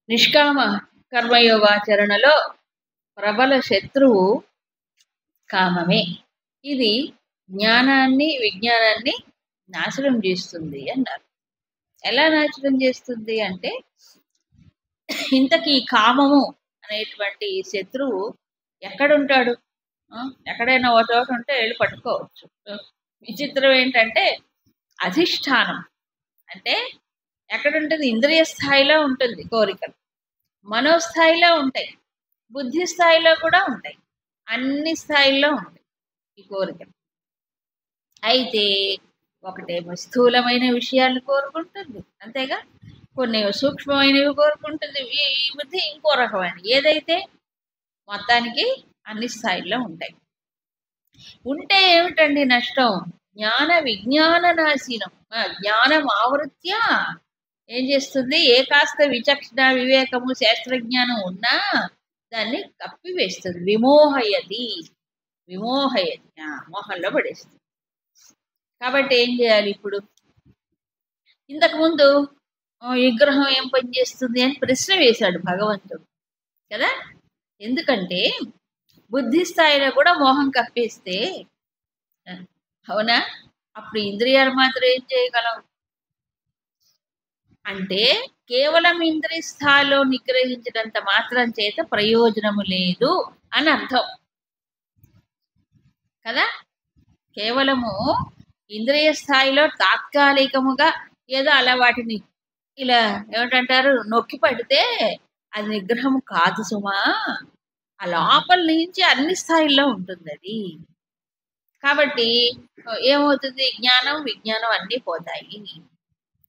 నిష్కామ కర్మయోగాచరణలో ప్రబల శత్రువు కామమే. ఇది జ్ఞానాన్ని విజ్ఞానాన్ని నాశనం చేస్తుంది అన్నారు. ఎలా నాశనం చేస్తుంది అంటే, ఇంతకీ కామము అనేటువంటి శత్రువు ఎక్కడుంటాడు? ఎక్కడైనా ఒక చోట ఉంటే వెళ్ళి పట్టుకోవచ్చు. విచిత్రం ఏంటంటే, అధిష్టానం అంటే ఎక్కడుంటుంది? ఇంద్రియ స్థాయిలో ఉంటుంది కోరికలు, మనోస్థాయిలో ఉంటాయి, బుద్ధి స్థాయిలో కూడా ఉంటాయి, అన్ని స్థాయిల్లో ఉంటాయి ఈ కోరికలు. అయితే ఒకటేమో స్థూలమైన విషయాలు కోరుకుంటుంది, అంతేగా, కొన్ని సూక్ష్మమైనవి కోరుకుంటుంది. ఈ బుద్ధి ఇంకో రకమైన, ఏదైతే మొత్తానికి అన్ని స్థాయిల్లో ఉంటాయి. ఉంటే ఏమిటండి నష్టం? జ్ఞాన విజ్ఞాన నాశనం. జ్ఞానం ఆవృత్య ఏం చేస్తుంది? ఏ కాస్త విచక్షణ వివేకము శాస్త్రజ్ఞానం ఉన్నా దాన్ని కప్పివేస్తుంది. విమోహయతి మోహంలో పడేస్తుంది. కాబట్టి ఏం చేయాలి ఇప్పుడు? ఇంతకుముందు విగ్రహం ఏం పనిచేస్తుంది అని ప్రశ్న వేశాడు భగవంతుడు కదా. ఎందుకంటే బుద్ధి స్థాయిలో కూడా మోహం కప్పేస్తే, అవునా, అప్పుడు ఇంద్రియాలు మాత్రం ఏం చేయగలం అంటే, కేవలం ఇంద్రియ స్థాయిలో నిగ్రహించినంత మాత్రం చేత ప్రయోజనము లేదు అని అర్థం కదా. కేవలము ఇంద్రియ స్థాయిలో తాత్కాలికముగా ఏదో అలా వాటిని ఇలా ఏమిటంటారు నొక్కి పడితే అది నిగ్రహం కాదు సుమా. ఆ లోపల నుంచి అన్ని స్థాయిల్లో ఉంటుంది అది. కాబట్టి ఏమవుతుంది? జ్ఞానం విజ్ఞానం అన్నీ పోతాయి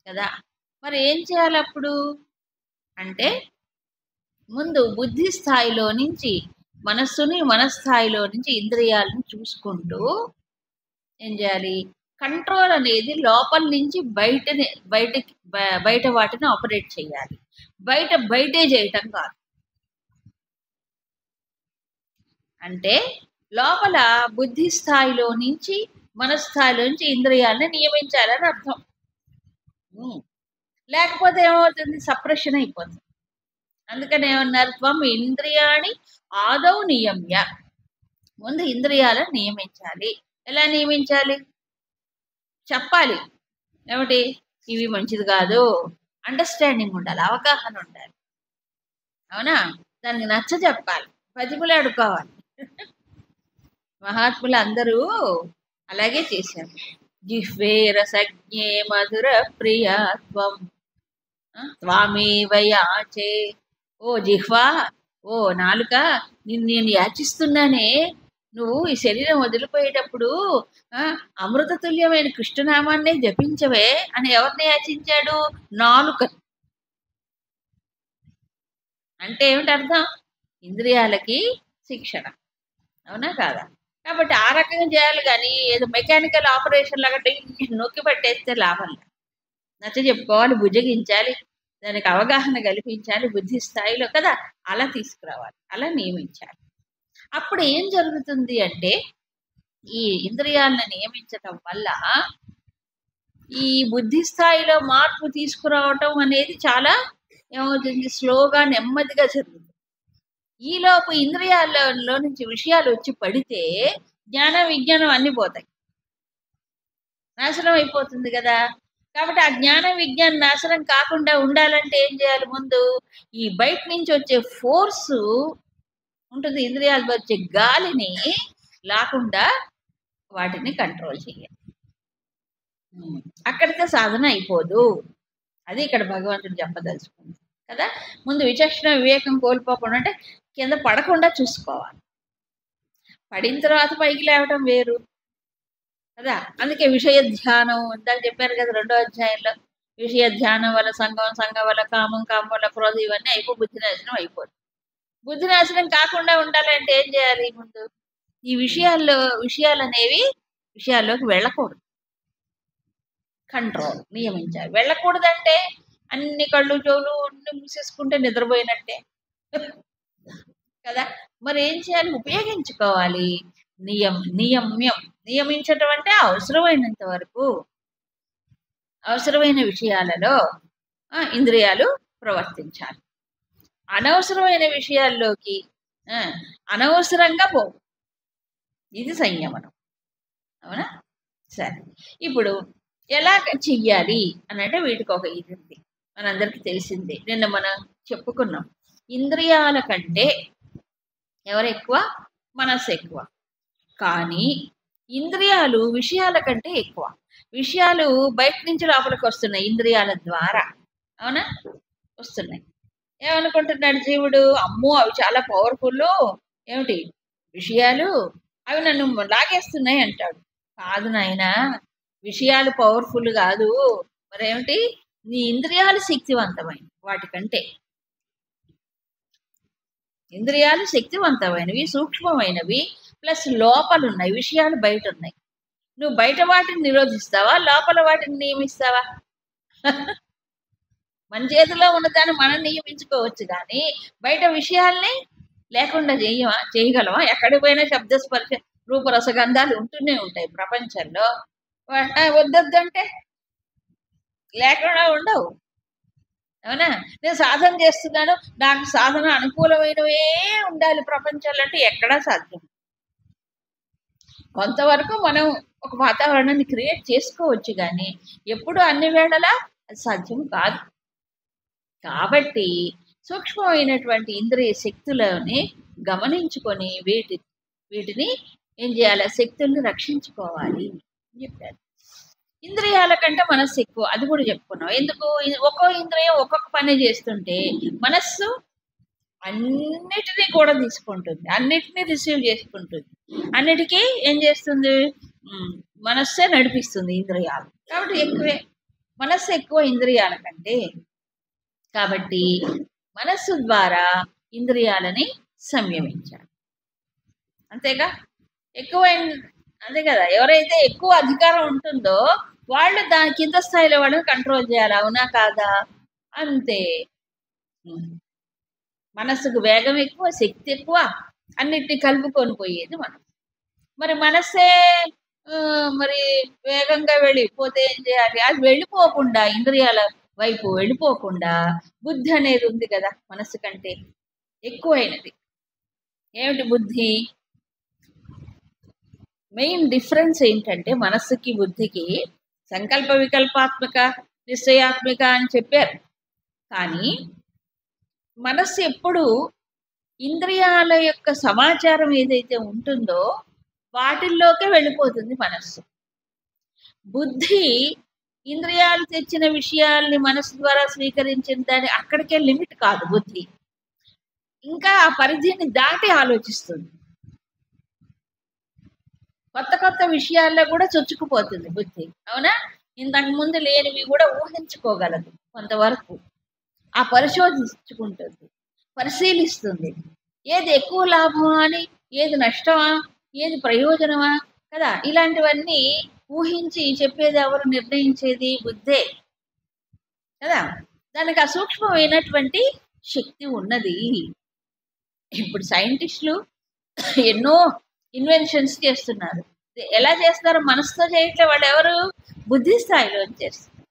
కదా. మరి ఏం చేయాలి అప్పుడు అంటే, ముందు బుద్ధి స్థాయిలో నుంచి మనస్సుని, మనస్థాయిలో నుంచి ఇంద్రియాలను చూసుకుంటూ ఏం చేయాలి? కంట్రోల్ అనేది లోపల నుంచి బయట వాటిని ఆపరేట్ చేయాలి. బయటే చేయటం కాదు. అంటే లోపల బుద్ధి స్థాయిలో నుంచి మనస్థాయిలో నుంచి ఇంద్రియాలను నియమించాలని అర్థం. లేకపోతే ఏమవుతుంది? సప్రెషన్ అయిపోతుంది. అందుకని ఏమన్నారు? త్వం ఇంద్రియాణి ఆదౌ నియమ్య. ముందు ఇంద్రియాలను నియమించాలి. ఎలా నియమించాలి? చెప్పాలి. ఏమిటి? ఇవి మంచిది కాదు, అండర్స్టాండింగ్ ఉండాలి, అవగాహన ఉండాలి, అవునా. దానికి నచ్చ చెప్పాలి, బతిమలాడుకోవాలి. మహాత్ములు అందరూ అలాగే చేశారు. జిహ్వే రసజ్ఞే మధుర ప్రియాత్వం త్వామేవ యాచే. ఓ జిహ్వా, ఓ నాలుక, నేను యాచిస్తున్నానే, నువ్వు ఈ శరీరం వదిలిపోయేటప్పుడు అమృత తుల్యమైన కృష్ణనామాన్నే జపించవే అని ఎవరిని యాచించాడు? నాలుక. అంటే ఏమిటి అర్థం? ఇంద్రియాలకి శిక్షణ, అవునా కాదా. కాబట్టి ఆ రకంగా చేయాలి, కానీ ఏదో మెకానికల్ ఆపరేషన్ లాగా నొక్కి పట్టేస్తే లాభం లేదు. నచ్చ చెప్పుకోవాలి, బుజ్జగించాలి, దానికి అవగాహన కల్పించాలి బుద్ధి స్థాయిలో కదా. అలా తీసుకురావాలి, అలా నియమించాలి. అప్పుడు ఏం జరుగుతుంది అంటే, ఈ ఇంద్రియాలను నియమించటం వల్ల ఈ బుద్ధి స్థాయిలో మార్పు తీసుకురావటం అనేది చాలా ఏమవుతుంది? స్లోగా, నెమ్మదిగా జరుగుతుంది. ఈలోపు ఇంద్రియాలలో నుంచి విషయాలు వచ్చి పడితే జ్ఞాన విజ్ఞానం అన్ని పోతాయి, నాశనం అయిపోతుంది కదా. కాబట్టి ఆ జ్ఞాన విజ్ఞాన నాశనం కాకుండా ఉండాలంటే ఏం చేయాలి? ముందు ఈ బయట నుంచి వచ్చే ఫోర్సు ఉంటుంది, ఇంద్రియాలు వచ్చే గాలిని లేకుండా వాటిని కంట్రోల్ చేయాలి. అక్కడితో సాధన అయిపోదు. అది ఇక్కడ భగవంతుడు చెప్పదలుచుకుంది కదా. ముందు విచక్షణ వివేకం కోల్పోకుండా అంటే కింద పడకుండా చూసుకోవాలి. పడిన తర్వాత పైకి లేవటం వేరు కదా. అందుకే విషయ ధ్యానం ఇందాక చెప్పారు కదా 2వ అధ్యాయంలో. విషయ ధ్యానం వల్ల సంఘం వల్ల కామం వల్ల క్రోధం ఇవన్నీ అయిపోయి బుద్ధి నాశనం అయిపోతుంది. బుద్ధి నాశనం కాకుండా ఉండాలంటే ఏం చేయాలి? ముందు ఈ విషయాలు అనేవి విషయాల్లోకి వెళ్ళకూడదు, కంట్రోల్ నియమించాలి. వెళ్ళకూడదంటే అన్ని కళ్ళు చెవులు అన్ని మూసేసుకుంటే నిద్రపోయినట్టే కదా. మరి ఏం చేయాలి? ఉపయోగించుకోవాలి. నియమించటం అంటే అవసరమైనంత వరకు, అవసరమైన విషయాలలో ఇంద్రియాలు ప్రవర్తించాలి. అనవసరమైన విషయాల్లోకి అనవసరంగా పోవు. ఇది సంయమనం. అవునా? సరే, ఇప్పుడు ఎలా చెయ్యాలి అని అంటే వీటికి ఒక ఇది ఉంది, మనందరికీ తెలిసిందే. నిన్న మనం చెప్పుకున్నాం, ఇంద్రియాల కంటే ఎవరు ఎక్కువ? మనస్సు ఎక్కువ. కానీ ఇంద్రియాలు విషయాల కంటే ఎక్కువ. విషయాలు బయట నుంచి లోపలికి వస్తున్నాయి ఇంద్రియాల ద్వారా. అవునా? వస్తున్నాయి. ఏమనుకుంటున్నాడు జీవుడు? అమ్మో అవి చాలా పవర్ఫుల్, ఏమిటి విషయాలు, అవి నన్ను లాగేస్తున్నాయి అంటాడు. కాదు నాయనా, విషయాలు పవర్ఫుల్ కాదు. మరేమిటి? నీ ఇంద్రియాలు శక్తివంతమైన వాటికంటే. ఇంద్రియాలు శక్తివంతమైనవి, సూక్ష్మమైనవి, ప్లస్ లోపలున్నాయి. విషయాలు బయట ఉన్నాయి. నువ్వు బయట వాటిని నిరోధిస్తావా, లోపల వాటిని నియమిస్తావా? మన చేతిలో ఉన్నదాన్ని మనం నియమించుకోవచ్చు, కానీ బయట విషయాల్ని లేకుండా చేయగలమా? ఎక్కడికి పోయినా శబ్దస్పర్శ రూపరసగంధాలు ఉంటూనే ఉంటాయి ప్రపంచంలో. వద్దొద్దంటే లేకుండా ఉండవు. అవునా? నేను సాధన చేస్తున్నాను, నాకు సాధన అనుకూలమైనవే ఉండాలి ప్రపంచంలో అంటే ఎక్కడా సాధ్యం. కొంతవరకు మనం ఒక వాతావరణాన్ని క్రియేట్ చేసుకోవచ్చు, కానీ ఎప్పుడు అన్ని వేళలా అది సాధ్యం కాదు. కాబట్టి సూక్ష్మమైనటువంటి ఇంద్రియ శక్తులని గమనించుకొని వీటిని ఏం చేయాలి? శక్తుల్ని రక్షించుకోవాలి అని చెప్పారు. ఇంద్రియాల కంటే మనస్సు ఎక్కువ, అది కూడా చెప్పుకున్నాం. ఎందుకు? ఒక్కో ఇంద్రియం ఒక్కొక్క పని చేస్తుంటే మనస్సు అన్నిటినీ కూడా తీసుకుంటుంది, అన్నిటినీ రిసీవ్ చేసుకుంటుంది, అన్నిటికీ ఏం చేస్తుంది? మనస్సే నడిపిస్తుంది ఇంద్రియాలు. కాబట్టి ఎక్కువే, మనస్సు ఎక్కువ ఇంద్రియాల కంటే. కాబట్టి మనస్సు ద్వారా ఇంద్రియాలని సంయమించాలి. అంతేగా? అంతే కదా? ఎవరైతే ఎక్కువ అధికారం ఉంటుందో వాళ్ళు దాని కింద స్థాయిలో వాళ్ళని కంట్రోల్ చేయాలి. అవునా కాదా? అంతే. మనస్సుకు వేగం ఎక్కువ, శక్తి ఎక్కువ, అన్నిటినీ కలుపుకొని పోయేది మనసు. మరి మనస్సే మరి వేగంగా వెళ్ళిపోతే ఏం చేయాలి? అది వెళ్ళిపోకుండా, ఇంద్రియాల వైపు వెళ్ళిపోకుండా బుద్ధి అనేది ఉంది కదా మనస్సు కంటే ఎక్కువైనది. ఏమిటి బుద్ధి? మెయిన్ డిఫరెన్స్ ఏంటంటే మనస్సుకి బుద్ధికి సంకల్ప వికల్పాత్మక, నిశ్చయాత్మిక అని చెప్పారు. కానీ మనస్సు ఎప్పుడు ఇంద్రియాల యొక్క సమాచారం ఏదైతే ఉంటుందో వాటిల్లోకే వెళ్ళిపోతుంది మనస్సు. బుద్ధి ఇంద్రియాలు తెచ్చిన విషయాల్ని మనస్సు ద్వారా స్వీకరించిన దాన్ని అక్కడికే లిమిట్ కాదు. బుద్ధి ఇంకా ఆ పరిధిని దాటి ఆలోచిస్తుంది. కొత్త కొత్త విషయాల్లో కూడా చొచ్చుకుపోతుంది బుద్ధి. అవునా? ఇంతకు ముందు లేనివి కూడా ఊహించుకోగలదు కొంతవరకు. ఆ పరిశోధించుకుంటుంది, పరిశీలిస్తుంది. ఏది ఎక్కువ లాభమా అని, ఏది నష్టమా, ఏది ప్రయోజనమా కదా, ఇలాంటివన్నీ ఊహించి చెప్పేది ఎవరు? నిర్ణయించేది బుద్ధే కదా. దానికి అసూక్ష్మమైనటువంటి శక్తి ఉన్నది. ఇప్పుడు సైంటిస్టులు ఎన్నో ఇన్వెన్షన్స్ చేస్తున్నారు. ఎలా చేస్తారు? మనసుతో చేయట్లే, వాళ్ళు ఎవరు? బుద్ధి స్థాయిలో చేస్తున్నారు.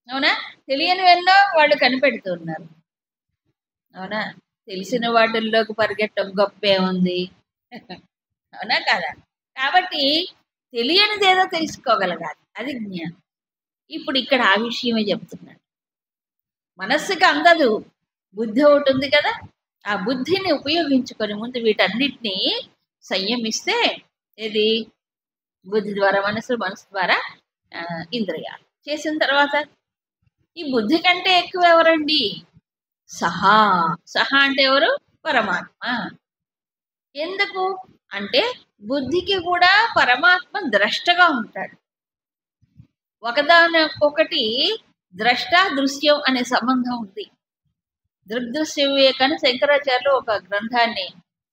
అవునా? తెలియనివెన్నో వాళ్ళు కనిపెడుతున్నారు. అవునా? తెలిసిన వాటిల్లోకి పరిగెట్టడం గొప్పే ఉంది. అవునా కదా? కాబట్టి తెలియనిది ఏదో తెలుసుకోగలగాలి, అది జ్ఞానం. ఇప్పుడు ఇక్కడ ఆ విషయమే చెప్తున్నాడు. మనస్సుకి అందదు, బుద్ధి ఒకటి ఉంది కదా. ఆ బుద్ధిని ఉపయోగించుకొని ముందు వీటన్నిటినీ సంయమిస్తే, ఏది? బుద్ధి ద్వారా మనసు, మనసు ద్వారా ఇంద్రియాలు చేసిన తర్వాత ఈ బుద్ధి కంటే ఎక్కువ ఎవరండి? సహా. సహా అంటే ఎవరు? పరమాత్మ. ఎందుకు అంటే బుద్ధికి కూడా పరమాత్మ ద్రష్టగా ఉంటాడు. ఒకదానికొకటి ద్రష్ట దృశ్యం అనే సంబంధం ఉంది. దృగ్దృశ్య వివేకాన్ని శంకరాచార్యులు ఒక గ్రంథాన్ని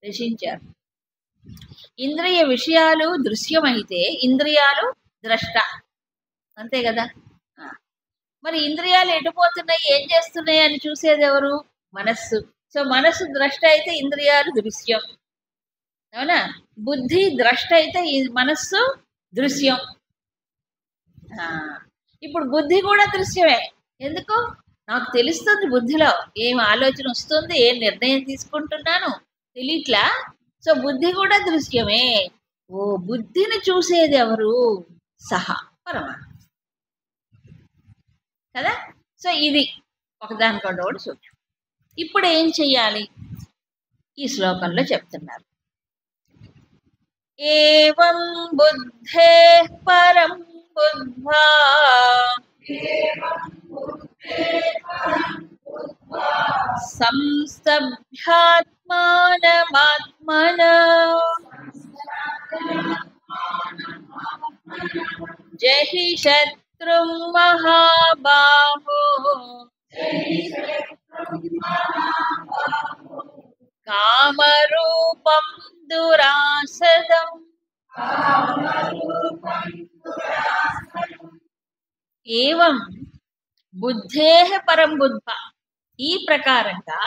రచించారు. ఇంద్రియ విషయాలు దృశ్యమైతే ఇంద్రియాలు ద్రష్ట, అంతే కదా. మరి ఇంద్రియాలు ఎటుపోతున్నాయి, ఏం చేస్తున్నాయి అని చూసేది ఎవరు? మనస్సు. సో మనస్సు ద్రష్ట అయితే ఇంద్రియాలు దృశ్యం. అవునా? బుద్ధి ద్రష్ట అయితే మనస్సు దృశ్యం. ఇప్పుడు బుద్ధి కూడా దృశ్యమే. ఎందుకు? నాకు తెలుస్తుంది బుద్ధిలో ఏం ఆలోచన వస్తుంది, ఏం నిర్ణయం తీసుకుంటున్నాను తెలియట్లా. సో బుద్ధి కూడా దృశ్యమే. ఓ బుద్ధిని చూసేది ఎవరు? సహా పరమాత్మ కదా. సో ఇది ఒకదానికొకటి కూడా సూక్ష్మం. ఇప్పుడు ఏం చెయ్యాలి ఈ శ్లోకంలో చెప్తున్నారు. ఏవం బుద్ధే పరం బుద్ధ్వా సంస్తభ్యాత్మానమాత్మనా జహి శత్రుం మహాబాహో కామరూపం దురాసదం. ఏవం బుద్ధేః పరం బుద్ధ, ఈ ప్రకారంగా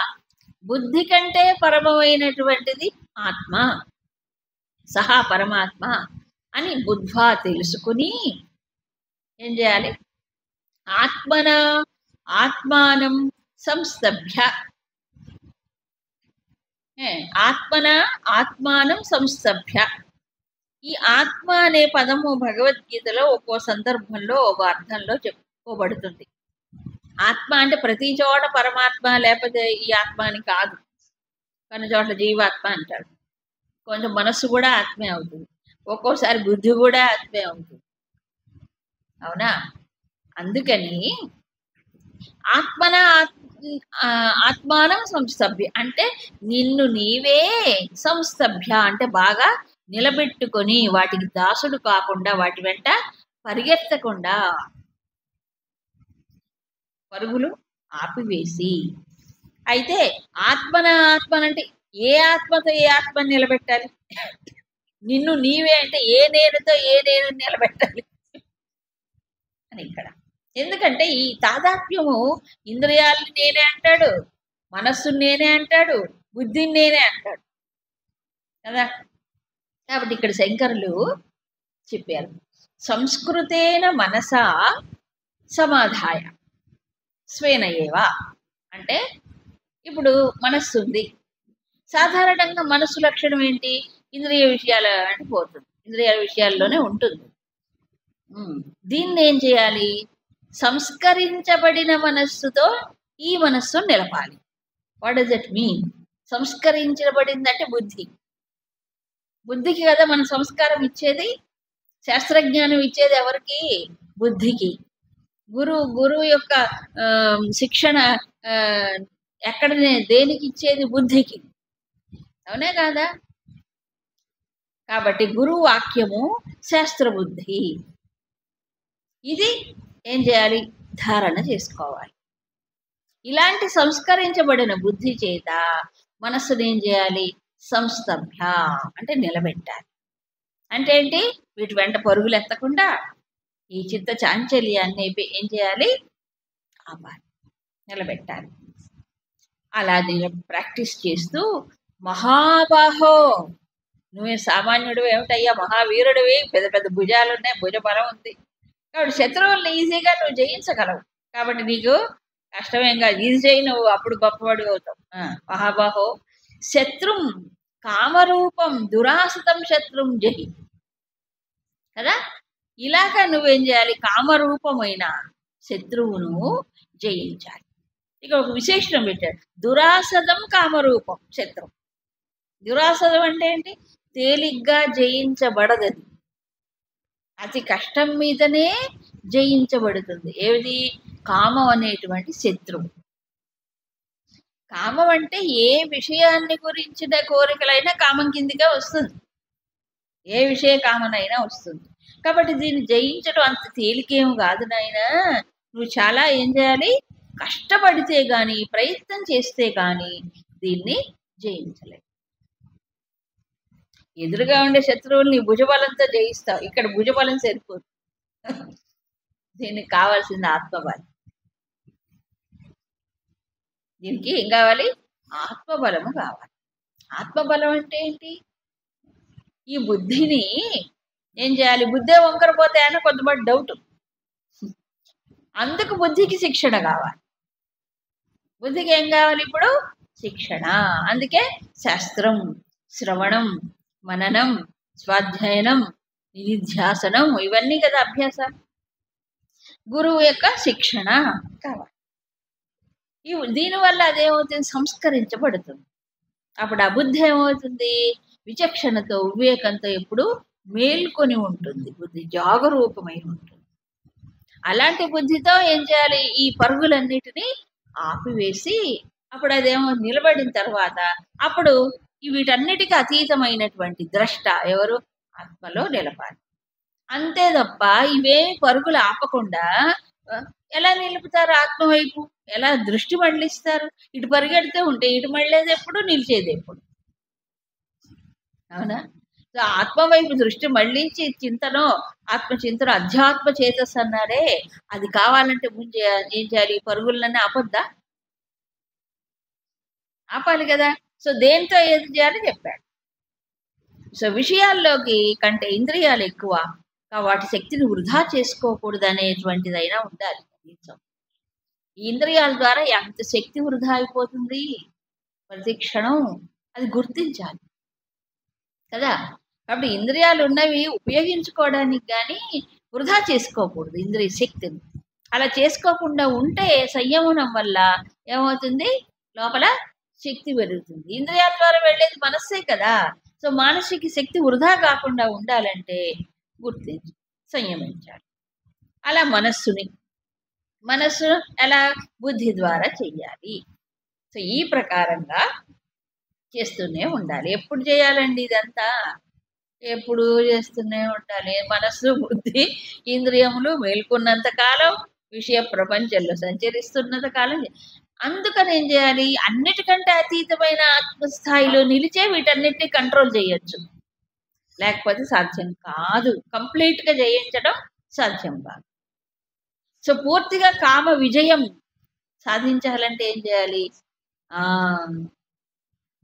బుద్ధి కంటే పరమమైనటువంటిది ఆత్మ, సహా పరమాత్మ అని బుద్ధ్వా తెలుసుకుని ఏం చేయాలి? ఆత్మన ఆత్మానం సంస్తభ్య, ఆత్మన ఆత్మానం సంస్తభ్య. ఈ ఆత్మ అనే పదము భగవద్గీతలో ఒక్కో సందర్భంలో ఒక అర్థంలో చెప్పుకోబడుతుంది. ఆత్మ అంటే ప్రతి చోట పరమాత్మ లేకపోతే ఈ ఆత్మ అని కాదు. కొన్ని చోట్ల జీవాత్మ అంటాడు, కొంచెం మనస్సు కూడా ఆత్మే అవుతుంది, ఒక్కోసారి బుద్ధి కూడా ఆత్మే అవుతుంది. అవునా? అందుకని ఆత్మన ఆత్మానం సంస్తభ్య అంటే నిన్ను నీవే సంస్తభ్య అంటే బాగా నిలబెట్టుకొని వాటికి దాసుడు కాకుండా వాటి వెంట పరిగెత్తకుండా పరుగులు ఆపివేసి. అయితే ఆత్మనంటే ఏ ఆత్మతో ఏ ఆత్మని నిలబెట్టాలి? నిన్ను నీవే అంటే ఏ నేనుతో ఏ నేను నిలబెట్టాలి అని ఇక్కడ. ఎందుకంటే ఈ తాదాత్మ్యము ఇంద్రియాలని నేనే అంటాడు, మనస్సుని నేనే అంటాడు, బుద్ధిని నేనే అంటాడు కదా. కాబట్టి ఇక్కడ శంకరులు చెప్పారు, సంస్కృతేన మనసా సమాధాయ స్వేన ఏవ. అంటే ఇప్పుడు మనస్సు ఉంది, సాధారణంగా మనస్సు లక్షణం ఏంటి? ఇంద్రియ విషయాల అంటే పోతుంది, ఇంద్రియాల విషయాల్లోనే ఉంటుంది. దీన్ని ఏం చేయాలి? సంస్కరించబడిన మనస్సుతో ఈ మనస్సు నిలపాలి. What does it mean? సంస్కరించబడిందంటే బుద్ధి, బుద్ధికి కదా మన సంస్కారం ఇచ్చేది, శాస్త్రజ్ఞానం ఇచ్చేది ఎవరికి? బుద్ధికి. గురువు యొక్క శిక్షణ ఎక్కడ దేనికి ఇచ్చేది? బుద్ధికి. అవునే కాదా? కాబట్టి గురువు వాక్యము శాస్త్ర బుద్ధి. ఇది ఏం చేయాలి? ధారణ చేసుకోవాలి. ఇలాంటి సంస్కరించబడిన బుద్ధి చేత మనస్సును ఏం చేయాలి? సంస్తభ్య అంటే నిలబెట్టాలి. అంటే ఏంటి? వీటి వెంట పరుగులు ఎత్తకుండా ఈ చిత్త చాంచల్యాన్ని ఏం చేయాలి? ఆపాలి, నిలబెట్టాలి. అలా ప్రాక్టీస్ చేస్తూ మహాబాహో, నువ్వే సామాన్యుడు ఏమిటయ్యా, మహావీరుడివి, పెద్ద పెద్ద భుజాలు ఉన్నాయి, భుజ బలం ఉంది, కాబట్టి శత్రువుల్ని ఈజీగా నువ్వు జయించగలవు. కాబట్టి నీకు కష్టమేం కాదు, ఈజీ చేయి, నువ్వు అప్పుడు గొప్పవాడు అవుతావు. మహాబాహో శత్రుం కామరూపం దురాసతం శత్రుం జహి కదా. ఇలాగా నువ్వేం చేయాలి? కామరూపమైన శత్రువును జయించాలి. ఇక ఒక విశేషణం పెట్టాడు, దురాసదం కామరూపం శత్రువు. దురాసదం అంటే ఏంటి? తేలిగ్గా జయించబడదది, అతి కష్టం మీదనే జయించబడుతుంది. ఏది? కామం అనేటువంటి శత్రువు. కామం అంటే ఏ విషయాన్ని గురించిన కోరికలైనా కామం కిందిగా వస్తుంది, ఏ విషయ కామనైనా వస్తుంది. కాబట్టి దీన్ని జయించడం అంత తేలికేం కాదు నాయనా. నువ్వు చాలా ఏం చేయాలి? కష్టపడితే గాని, ప్రయత్నం చేస్తే గాని దీన్ని జయించలేవు. ఎదురుగా ఉండే శత్రువుల్ని భుజబలంతో జయిస్తావు, ఇక్కడ భుజబలం సరిపోదు, దీనికి కావాల్సింది ఆత్మబలం. దీనికి ఏం కావాలి? ఆత్మబలము కావాలి. ఆత్మబలం అంటే ఏంటి? ఈ బుద్ధిని ఏం చేయాలి? బుద్ధే వంకర పోతే అని కొంతమంది డౌట్, అందుకు బుద్ధికి శిక్షణ కావాలి. బుద్ధికి ఏం కావాలి ఇప్పుడు? శిక్షణ. అందుకే శాస్త్రం, శ్రవణం, మననం, స్వాధ్యాయనం, నిధిధ్యాసనం ఇవన్నీ కదా అభ్యాసాలు. గురువు యొక్క శిక్షణ కావాలి. దీనివల్ల అదేమవుతుంది? సంస్కరించబడుతుంది. అప్పుడు ఆ బుద్ధి ఏమవుతుంది? విచక్షణతో, వివేకంతో ఎప్పుడు మేల్కొని ఉంటుంది. బుద్ధి జాగరూకమై ఉంటుంది. అలాంటి బుద్ధితో ఏం చేయాలి? ఈ పరుగులన్నిటినీ ఆపివేసి అప్పుడు అదేమో నిలబడిన తర్వాత అప్పుడు వీటన్నిటికీ అతీతమైనటువంటి ద్రష్ట ఎవరు? ఆత్మలో నిలపాలి. అంతే తప్ప ఇవేమి పరుగులు ఆపకుండా ఎలా నిలుపుతారు? ఆత్మ వైపు ఎలా దృష్టి మళ్ళిస్తారు? ఇటు పరిగెడితే ఉంటే ఇటు మళ్ళేది ఎప్పుడు, నిలిచేది ఎప్పుడు? అవునా? సో ఆత్మ వైపు దృష్టి మళ్ళించి చింతనో ఆత్మచింతన అధ్యాత్మ చేతస్ అన్నారే, అది కావాలంటే ముందు ఏం చేయాలి? పరుగులన్నీ ఆపొద్దా? ఆపాలి కదా. సో దేంతో ఏది చేయాలి చెప్పాడు. సో విషయాల్లోకి కంటే ఇంద్రియాలు ఎక్కువ, వాటి శక్తిని వృధా చేసుకోకూడదు అనేటువంటిదైనా ఉండాలి. ఈ ఇంద్రియాల ద్వారా ఎంత శక్తి వృధా అయిపోతుంది ప్రతి క్షణం అది గుర్తించాలి కదా. కాబట్టి ఇంద్రియాలు ఉన్నవి ఉపయోగించుకోవడానికి కానీ వృధా చేసుకోకూడదు ఇంద్రియ శక్తిని. అలా చేసుకోకుండా ఉంటే సంయమనం వల్ల ఏమవుతుంది? లోపల శక్తి పెరుగుతుంది. ఇంద్రియాల ద్వారా వెళ్ళేది మనస్సే కదా. సో మానసిక శక్తి వృధా కాకుండా ఉండాలంటే గుర్తించి సంయమించాలి. అలా మనస్సు ఎలా? బుద్ధి ద్వారా చెయ్యాలి. సో ఈ ప్రకారంగా చేస్తూనే ఉండాలి. ఎప్పుడు చేయాలండి ఇదంతా? ఎప్పుడు చేస్తూనే ఉండాలి. మనస్సు, బుద్ధి, ఇంద్రియములు మేల్కొన్నంత కాలం, విషయ ప్రపంచంలో సంచరిస్తున్నంత కాలం. అందుకని ఏం చేయాలి? అన్నిటికంటే అతీతమైన ఆత్మస్థాయిలో నిలిచే వీటన్నిటిని కంట్రోల్ చేయొచ్చు. లేకపోతే సాధ్యం కాదు. కంప్లీట్గా జయించడం సాధ్యం కాదు. సో పూర్తిగా కామ విజయం సాధించాలంటే ఏం చేయాలి?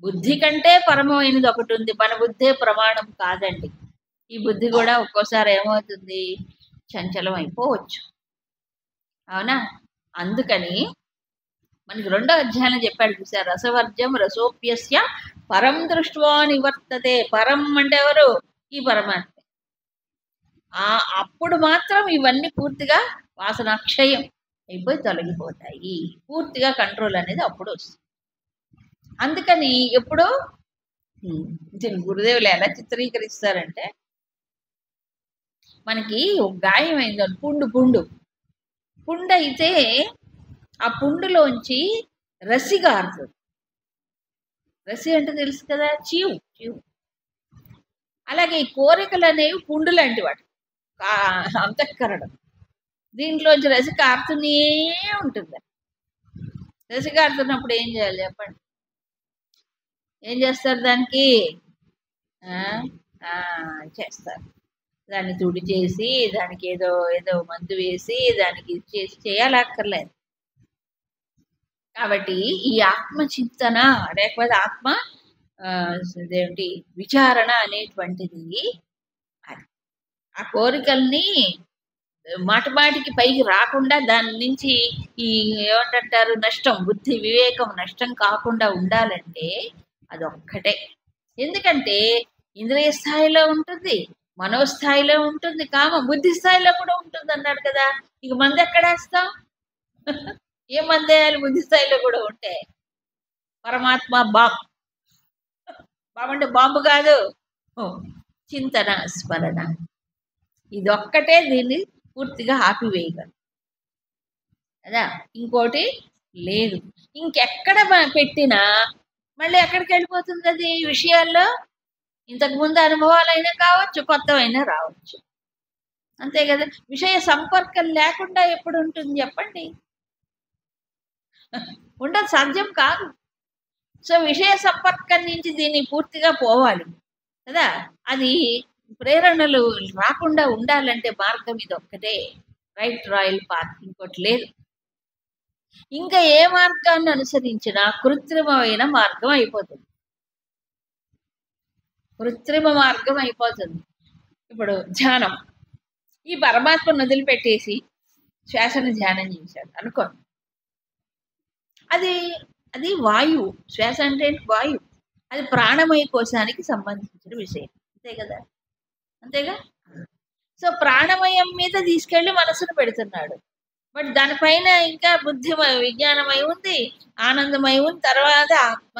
బుద్ధి కంటే పరమైనది ఒకటి ఉంది. మన బుద్ధే ప్రమాణం కాదండి. ఈ బుద్ధి కూడా ఒక్కోసారి ఏమవుతుంది? చంచలం అయిపోవచ్చు. అవునా? అందుకని మనకి 2వ అధ్యాయంలో చెప్పాడు చూసారు, రసవర్జ్యం రసోప్యస్య పరం దృష్ట్వా నివర్తతే. పరం అంటే ఎవరు? ఈ పరమాత్మ. అప్పుడు మాత్రం ఇవన్నీ పూర్తిగా వాసనాక్షయం అయిపోయి తొలగిపోతాయి. పూర్తిగా కంట్రోల్ అనేది అప్పుడు వస్తుంది. అందుకని ఎప్పుడు గురుదేవులు ఎలా చిత్రీకరిస్తారంటే, మనకి ఒక గాయం అయిందని పుండు అయితే ఆ పుండులోంచి రసి గారుతుంది. రసి అంటే తెలుసు కదా, చీవు. అలాగే ఈ కోరికలు అనేవి పుండు లాంటి వాటి అంతఃకరణం. దీంట్లోంచి రసి కారుతూనే ఉంటుంది. రసి కారుతున్నప్పుడు ఏం చేయాలి చెప్పండి? ఏం చేస్తారు? దానికి చేస్తారు. దాన్ని తుడి చేసి దానికి ఏదో మందు వేసి దానికి చేయాలక్కర్లేదు. కాబట్టి ఈ ఆత్మచింతన లేకపోతే ఆత్మ ఇదేంటి విచారణ అనేటువంటిది ఆ కోరికల్ని మాటికి పైకి రాకుండా దాని నుంచి ఈ ఏమంటారు నష్టం, బుద్ధి వివేకం నష్టం కాకుండా ఉండాలంటే అదొక్కటే. ఎందుకంటే ఇంద్రియ స్థాయిలో ఉంటుంది, మనోస్థాయిలో ఉంటుంది, బుద్ధి స్థాయిలో కూడా ఉంటుంది అన్నాడు కదా. ఇక మంది ఎక్కడేస్తాం? ఏ మంది వేయాలి? బుద్ధి స్థాయిలో కూడా ఉంటే పరమాత్మ బాంబు అంటే బాంబు కాదు, చింతన స్మరణ ఇదొక్కటే దీన్ని పూర్తిగా ఆపివేయగలరు కదా. ఇంకోటి లేదు. ఇంకెక్కడ పెట్టినా మళ్ళీ ఎక్కడికి వెళ్ళిపోతుంది అది? విషయాల్లో ఇంతకుముందు అనుభవాలైనా కావచ్చు, కొత్తవైనా రావచ్చు. అంతే కదా. విషయ సంపర్కం లేకుండా ఎప్పుడు ఉంటుంది చెప్పండి? ఉండదు, సాధ్యం కాదు. సో విషయ సంపర్కం నుంచి దీన్ని పూర్తిగా పోవాలి కదా. అది ప్రేరణలు రాకుండా ఉండాలంటే మార్గం ఇది ఒక్కటే, రైట్ రాయల్ పాత్, ఇంకోటి లేదు. ఇంకా ఏ మార్గాన్ని అనుసరించినా కృత్రిమమైన మార్గం అయిపోతుంది. ఇప్పుడు ధ్యానం, ఈ పరమాత్మను వదిలిపెట్టేసి శ్వాసను ధ్యానం చేశాడు అనుకోండి. అది అది వాయువు. శ్వాస అంటే వాయువు. అది ప్రాణమయ కోశానికి సంబంధించిన విషయం. అంతే కదా, అంతేగా. సో ప్రాణమయం మీద తీసుకెళ్లి మనసును పెడుతున్నాడు. బట్ దానిపైన ఇంకా బుద్ధి విజ్ఞానమై ఉంది, ఆనందమై ఉంది, తర్వాత ఆత్మ.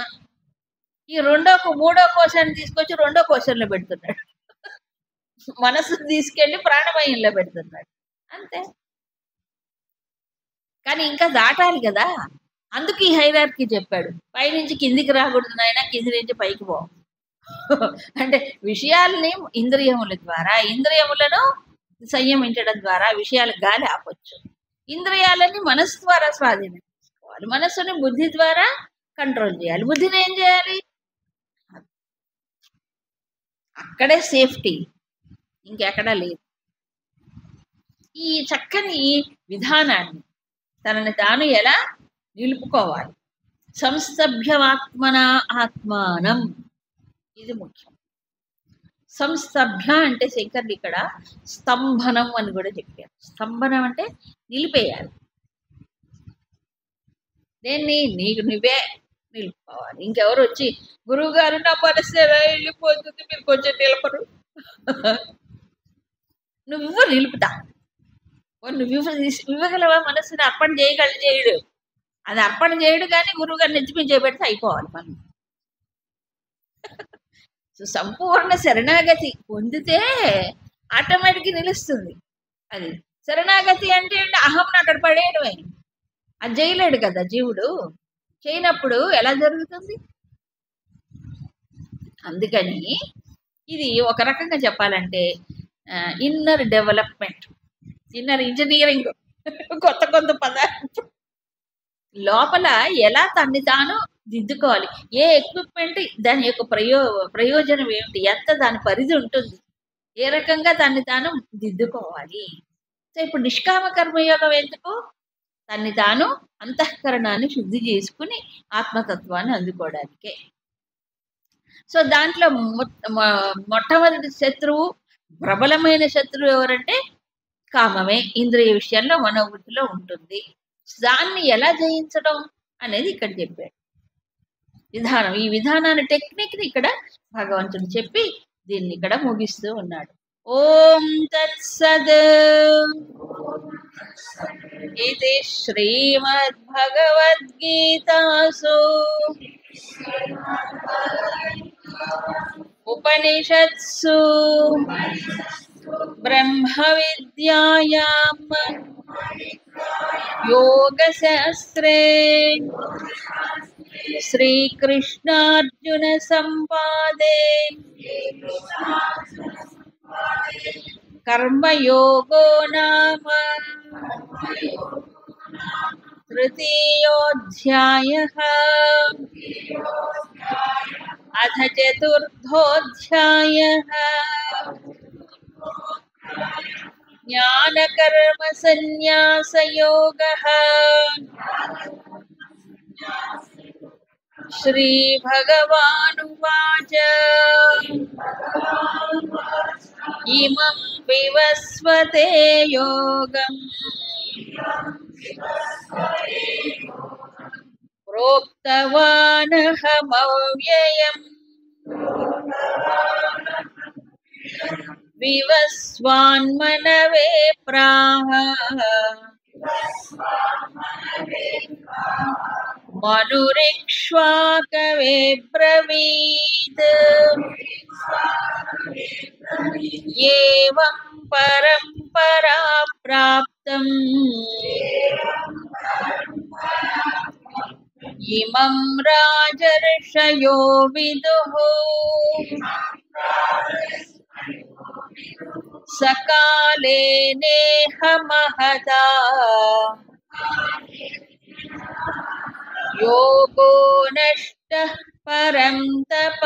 ఈ మూడో కోశాన్ని తీసుకొచ్చి రెండో కోశంలో పెడుతున్నాడు. మనసును తీసుకెళ్లి ప్రాణమయంలో పెడుతున్నాడు. అంతే. కానీ ఇంకా దాటాలి కదా, అందుకు ఈ హైరార్కీ చెప్పాడు. పైనుంచి కిందికి రాకూడదు నాయన, కింది నుంచి పైకి పో. అంటే విషయాల్ని ఇంద్రియముల ద్వారా, ఇంద్రియములను సంయమించడం ద్వారా విషయాలు గాలి ఆపొచ్చు. ఇంద్రియాలని మనసు ద్వారా స్వాధీనం చేసుకోవాలి, మనస్సుని బుద్ధి ద్వారా కంట్రోల్ చేయాలి. బుద్ధిని ఏం చేయాలి? అక్కడే సేఫ్టీ, ఇంకెక్కడా లేదు. ఈ చక్కని విధానాన్ని తనని తాను ఎలా నిలుపుకోవాలి, సంస్తభ్యవాత్మన ఆత్మానం, ఇది ముఖ్యం. సంస్తభ్య అంటే శంకర్లు ఇక్కడ స్తంభనం అని కూడా చెప్పారు. స్తంభనం అంటే నిలిపేయాలి. దేన్ని? నీకు నువ్వే నిలుపుకోవాలి. ఇంకెవరు వచ్చి గురువు గారు నా మనసు ఎలా వెళ్ళిపోతుంది, మీరు కొంచెం నిలపరు. నువ్వు నిలుపుతా. నువ్వు ఇవ్వగలవా? మనసుని అర్పణ చేయడు. అది అర్పణ చేయడు, కానీ గురువు గారిని నెచ్చిమి చేయబెడితే అయిపోవాలి మనం. సో సంపూర్ణ శరణాగతి పొందితే ఆటోమేటిక్గా నిలుస్తుంది. అది శరణాగతి అంటే అహంను అక్కడ పడేయడమే. అది చేయలేడు కదా జీవుడు. చేయనప్పుడు ఎలా జరుగుతుంది? అందుకని ఇది ఒక రకంగా చెప్పాలంటే ఇన్నర్ డెవలప్మెంట్, ఇన్నర్ ఇంజనీరింగ్. కొత్త పదార్థం లోపల ఎలా తన్ని తాను దిద్దుకోవాలి, ఏ ఎక్విప్మెంట్, దాని యొక్క ప్రయోజనం ఏమిటి, ఎంత దాని పరిధి ఉంటుంది, ఏ రకంగా దాన్ని తాను దిద్దుకోవాలి. సో ఇప్పుడు నిష్కామ కర్మయోగం ఎందుకు? తన్ని తాను అంతఃకరణాన్ని శుద్ధి చేసుకుని ఆత్మతత్వాన్ని అందుకోవడానికే. సో దాంట్లో మొట్టమొదటి శత్రువు, ప్రబలమైన శత్రువు ఎవరంటే కామమే. ఇంద్రియ విషయంలో, మనోవృత్తిలో ఉంటుంది. దాన్ని ఎలా జయించడం అనేది ఇక్కడ చెప్పాడు విధానం. ఈ విధానాన్ని, టెక్నిక్ని ఇక్కడ భగవంతుడు చెప్పి దీన్ని ఇక్కడ ముగిస్తూ ఉన్నాడు. ఓం తత్సద్. ఇది శ్రీమద్భగవద్గీతాసు ఉపనిషత్సు బ్రహ్మ విద్యాయాం యోగశాస్త్రే శ్రీకృష్ణార్జున సంవాదే కర్మయోగో నామ తృతీయోధ్యాయః. అథ చతుర్థోధ్యాయః. జ్ఞానకర్మ సన్యాసయోగః. శ్రీభగవానువాచ ఇమం వివస్వతే యోగం ప్రోక్తవానహమవ్యయం వివస్వాన్మనవే ప్రాహ మనురిక్ష్వాకవే బ్రవీత్. ఏవం పరంపరా ప్రాప్తం ఇమం రాజర్షయో విదుః. సకాలే నేహ మహతా యోగో నష్టః పరం తప.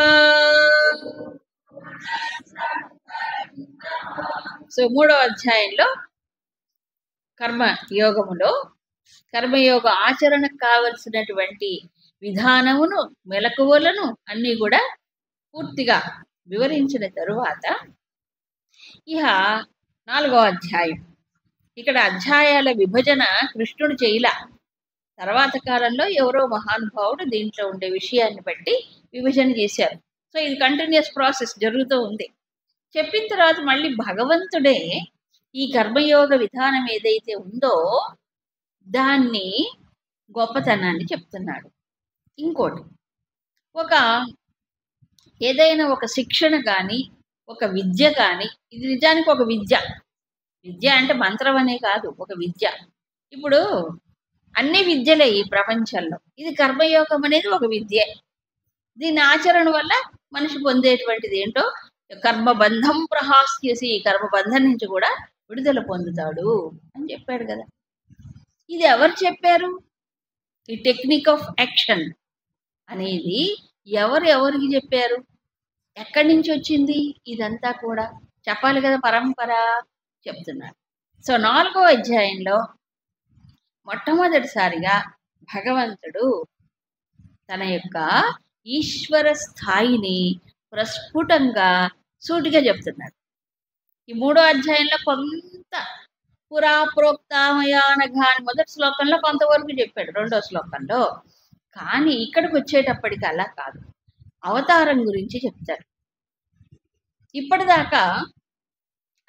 సో 3వ అధ్యాయంలో కర్మయోగ ఆచరణకు కావలసినటువంటి విధానమును, మెలకువలను అన్ని కూడా పూర్తిగా వివరించిన తరువాత ఇహ 4వ అధ్యాయం. ఇక్కడ అధ్యాయాల విభజన కృష్ణుడు చేయలా, తర్వాత కాలంలో ఎవరో మహానుభావుడు దీంట్లో ఉండే విషయాన్ని బట్టి విభజన చేశారు. సో ఇది కంటిన్యూస్ ప్రాసెస్ జరుగుతూ ఉంది. చెప్పిన తర్వాత మళ్ళీ భగవంతుడే ఈ కర్మయోగ విధానం ఏదైతే ఉందో దాన్ని గొప్పతనాన్ని చెప్తున్నాడు. ఇంకోటి, ఒక ఏదైనా ఒక శిక్షణ కానీ ఒక విద్య కానీ, ఇది నిజానికి ఒక విద్య. విద్య అంటే మంత్రం అనే కాదు, ఒక విద్య. ఇప్పుడు అన్ని విద్యలే ఈ ప్రపంచంలో, ఇది కర్మయోగం అనేది ఒక విద్య. దీని ఆచరణ వల్ల మనిషి పొందేటువంటిది ఏంటో, కర్మబంధం ప్రహాస్యసి, కర్మబంధం నుంచి కూడా విడుదల పొందుతాడు అని చెప్పాడు కదా. ఇది ఎవరు చెప్పారు? ఈ టెక్నిక్ ఆఫ్ యాక్షన్ అనేది ఎవరికి చెప్పారు? ఎక్కడి నుంచి వచ్చింది? ఇదంతా కూడా చెప్పాలి కదా, పరంపర చెప్తున్నారు. సో 4వ అధ్యాయంలో మొట్టమొదటిసారిగా భగవంతుడు తన యొక్క ఈశ్వర స్థాయిని ప్రస్ఫుటంగా సూటిగా చెప్తున్నాడు. ఈ 3వ అధ్యాయంలో కొంత పురాప్రోక్తామయానఘ అని మొదటి శ్లోకంలో కొంతవరకు చెప్పాడు, 2వ శ్లోకంలో. కానీ ఇక్కడికి వచ్చేటప్పటికి అలా కాదు, అవతారం గురించి చెప్తారు. ఇప్పటిదాకా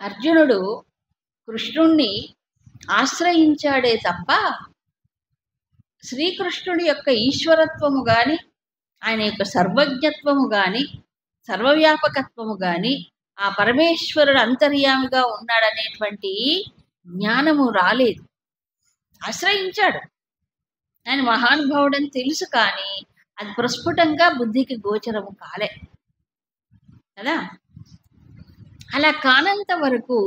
అర్జునుడు కృష్ణుణ్ణి ఆశ్రయించాడే తప్ప శ్రీకృష్ణుడి యొక్క ఈశ్వరత్వము కానీ, ఆయన యొక్క సర్వజ్ఞత్వము కానీ, సర్వవ్యాపకత్వము కానీ, ఆ పరమేశ్వరుడు అంతర్యామిగా ఉన్నాడనేటువంటి జ్ఞానము రాలేదు. ఆశ్రయించాడు, ఆయన మహానుభావుడని తెలుసు, కానీ అది ప్రస్ఫుటంగా బుద్ధికి గోచరము కాలే కదా. అలా కానంత వరకు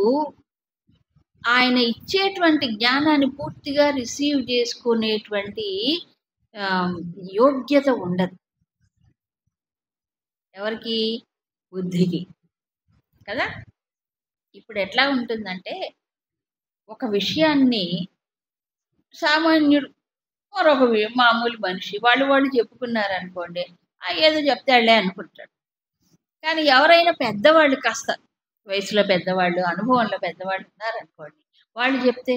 ఆయన ఇచ్చేటువంటి జ్ఞానాన్ని పూర్తిగా రిసీవ్ చేసుకునేటువంటి యోగ్యత ఉండదు ఎవరికి? బుద్ధికి కదా. ఇప్పుడు ఎట్లా ఉంటుందంటే, ఒక విషయాన్ని సామాన్యుడు మరొక మామూలు మనిషి వాళ్ళు చెప్పుకున్నారనుకోండి, ఏదో చెప్తాడులే అనుకుంటాడు. కానీ ఎవరైనా పెద్దవాళ్ళు, కాస్త వయసులో పెద్దవాళ్ళు, అనుభవంలో పెద్దవాళ్ళు ఉన్నారనుకోండి, వాళ్ళు చెప్తే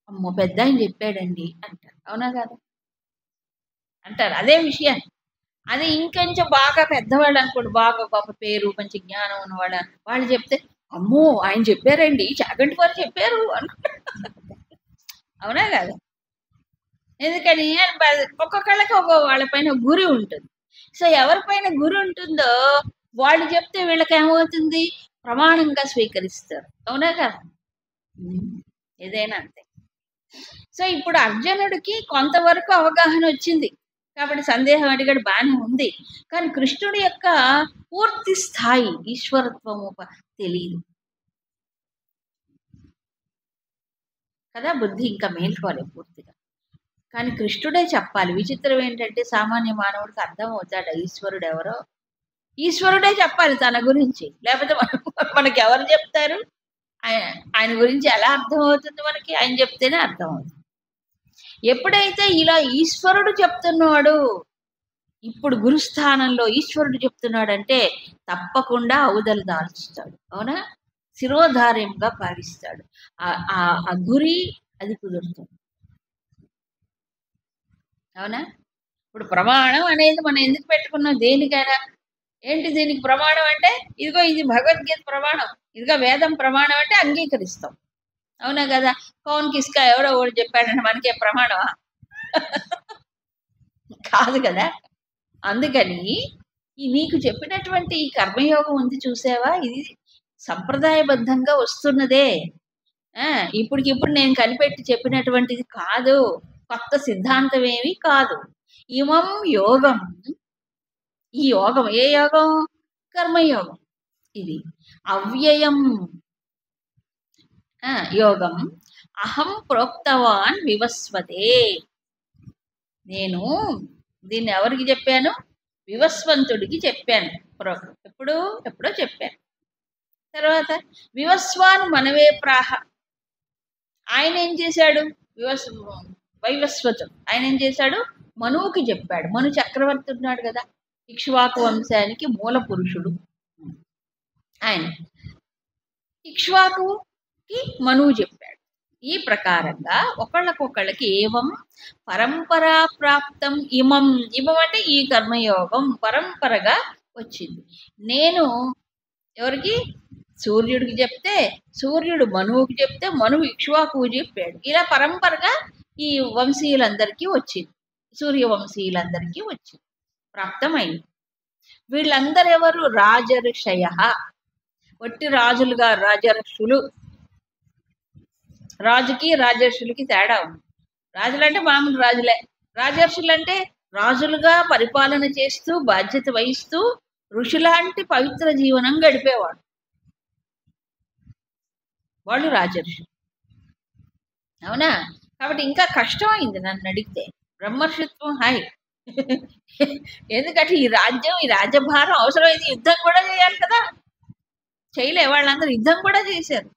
అమ్మో పెద్ద ఆయన చెప్పాడండి అంటారు. అవునా కాదు? అంటారు అదే విషయాన్ని. అది ఇంకొంచెం బాగా పెద్దవాళ్ళు అనుకోండి, బాగా గొప్ప పేరు మంచి జ్ఞానం ఉన్నవాళ్ళు, వాళ్ళు చెప్తే అమ్మో ఆయన చెప్పారండి, చాగంటి వారు చెప్పారు అనుకుంటారు. అవునా కాదు? ఎందుకని ఒక్కొక్కళ్ళకి వాళ్ళ పైన గురి ఉంటుంది. సో ఎవరిపైన గురి ఉంటుందో వాళ్ళు చెప్తే వీళ్ళకి ఏమవుతుంది? ప్రమాణంగా స్వీకరిస్తారు. అవునా కదా? ఏదైనా అంతే. సో ఇప్పుడు అర్జునుడికి కొంతవరకు అవగాహన వచ్చింది కాబట్టి సందేహం అడిగాడు, బాగానే ఉంది. కానీ కృష్ణుడి యొక్క పూర్తి స్థాయి ఈశ్వరత్వము తెలియదు కదా. బుద్ధి ఇంకా మేల్కోవాలి పూర్తిగా. కానీ కృష్ణుడే చెప్పాలి. విచిత్రం ఏంటంటే, సామాన్య మానవుడికి అర్థం అవుతాడు ఈశ్వరుడు ఎవరో. ఈశ్వరుడే చెప్పాలి తన గురించి, లేకపోతే మనకి ఎవరు చెప్తారు? ఆయన గురించి ఎలా అర్థం అవుతుంది మనకి? ఆయన చెప్తేనే అర్థం అవుతుంది. ఎప్పుడైతే ఇలా ఈశ్వరుడు చెప్తున్నాడు, ఇప్పుడు గురుస్థానంలో ఈశ్వరుడు చెప్తున్నాడంటే తప్పకుండా అవుదలు దాల్చుతాడు. అవునా? శిరోధార్యంగా భావిస్తాడు. ఆ గురి అది కుదురుతుంది. అవునా? ఇప్పుడు ప్రమాణం అనేది మనం ఎందుకు పెట్టుకున్నాం? దేనికైనా ఏంటి దీనికి ప్రమాణం అంటే, ఇదిగో ఇది భగవద్గీత ప్రమాణం, ఇదిగో వేదం ప్రమాణం అంటే అంగీకరిస్తాం. అవునా కదా? కౌన్ కిస్కా ఎవరో ఒకటి చెప్పాడంటే మనకే ప్రమాణమా? కాదు కదా. అందుకని నీకు చెప్పినటువంటి ఈ కర్మయోగం ఉంది చూసావా, ఇది సంప్రదాయబద్ధంగా వస్తున్నదే. ఇప్పటికిప్పుడు నేను కనిపెట్టి చెప్పినటువంటిది కాదు, కొత్త సిద్ధాంతం ఏమి కాదు. ఇమం యోగం, ఈ యోగం ఏ యోగం? కర్మయోగం. ఇది అవ్యయం యోగం. అహం ప్రోక్తవాన్ వివస్వతే. నేను దీన్ని ఎవరికి చెప్పాను? వివస్వంతుడికి చెప్పాను. ఎప్పుడో చెప్పాను. తర్వాత వివస్వాన్ మనవే ప్రాహ. ఆయన ఏం చేశాడు? వైవస్వతుడు ఆయన ఏం చేశాడు? మనువుకి చెప్పాడు. మను చక్రవర్తి ఉన్నాడు కదా, ఇక్ష్వాకు వంశానికి మూల పురుషుడు ఆయన. ఇక్ష్వాకుకి మనువు చెప్పాడు. ఈ ప్రకారంగా ఒకళ్ళకొకళ్ళకి ఏవం పరంపరా ప్రాప్తం ఇమం. ఇమం అంటే ఈ కర్మయోగం పరంపరగా వచ్చింది. నేను ఎవరికి? సూర్యుడికి చెప్తే, సూర్యుడు మనువుకి చెప్తే, మనువు ఇక్ష్వాకువు చెప్పాడు. ఇలా పరంపరగా ఈ వంశీయులందరికీ వచ్చింది, సూర్యవంశీయులందరికీ వచ్చింది, ప్రాప్తమైంది. వీళ్ళందరూ ఎవరు? రాజర్షయ. వట్టి రాజులుగా, రాజర్షులు. రాజుకి రాజర్షులకి తేడా ఉంది. రాజులు అంటే మామూలు రాజులే. రాజర్షులు అంటే రాజులుగా పరిపాలన చేస్తూ బాధ్యత వహిస్తూ ఋషులాంటి పవిత్ర జీవనం గడిపేవాడు, వాళ్ళు రాజర్షులు. అవునా? కాబట్టి ఇంకా కష్టమైంది నన్ను అడిగితే. బ్రహ్మర్షిత్వం హాయ్. ఎందుకంటే ఈ రాజ్యం, ఈ రాజ్యభారం అవసరమైంది. యుద్ధం కూడా చేయాలి కదా, చేయలే. వాళ్ళందరూ యుద్ధం కూడా చేశారు,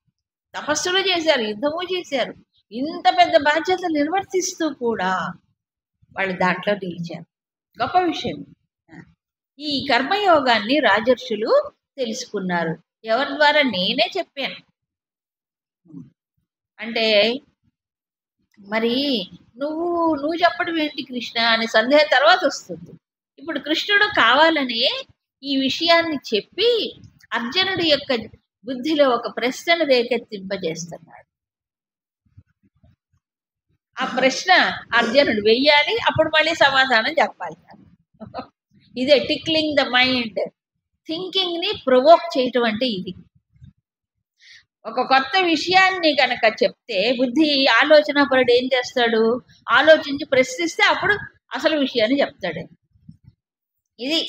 తపస్సులు చేశారు, యుద్ధము చేశారు. ఇంత పెద్ద బాధ్యతలు నిర్వర్తిస్తూ కూడా వాళ్ళు దాంట్లో నిలిచారు. గొప్ప విషయం. ఈ కర్మయోగాన్ని రాజర్షులు తెలుసుకున్నారు. ఎవరి ద్వారా? నేనే చెప్పాను. అంటే మరి నువ్వు చెప్పడం ఏంటి కృష్ణ అనే సందేహం తర్వాత వస్తుంది. ఇప్పుడు కృష్ణుడు కావాలని ఈ విషయాన్ని చెప్పి అర్జునుడి యొక్క బుద్ధిలో ఒక ప్రశ్నను రేకెత్తింపజేస్తున్నాడు. ఆ ప్రశ్న అర్జునుడు వెయ్యాలి, అప్పుడు మళ్ళీ సమాధానం చెప్పాలి. ఇదే టిక్లింగ్ ద మైండ్, థింకింగ్ ని ప్రొవోక్ చేయటం అంటే ఇది. ఒక కొత్త విషయాన్ని కనుక చెప్తే బుద్ధి, ఆలోచన పరుడు ఏం చేస్తాడు? ఆలోచించి ప్రశ్నిస్తే అప్పుడు అసలు విషయాన్ని చెప్తాడు. ఇది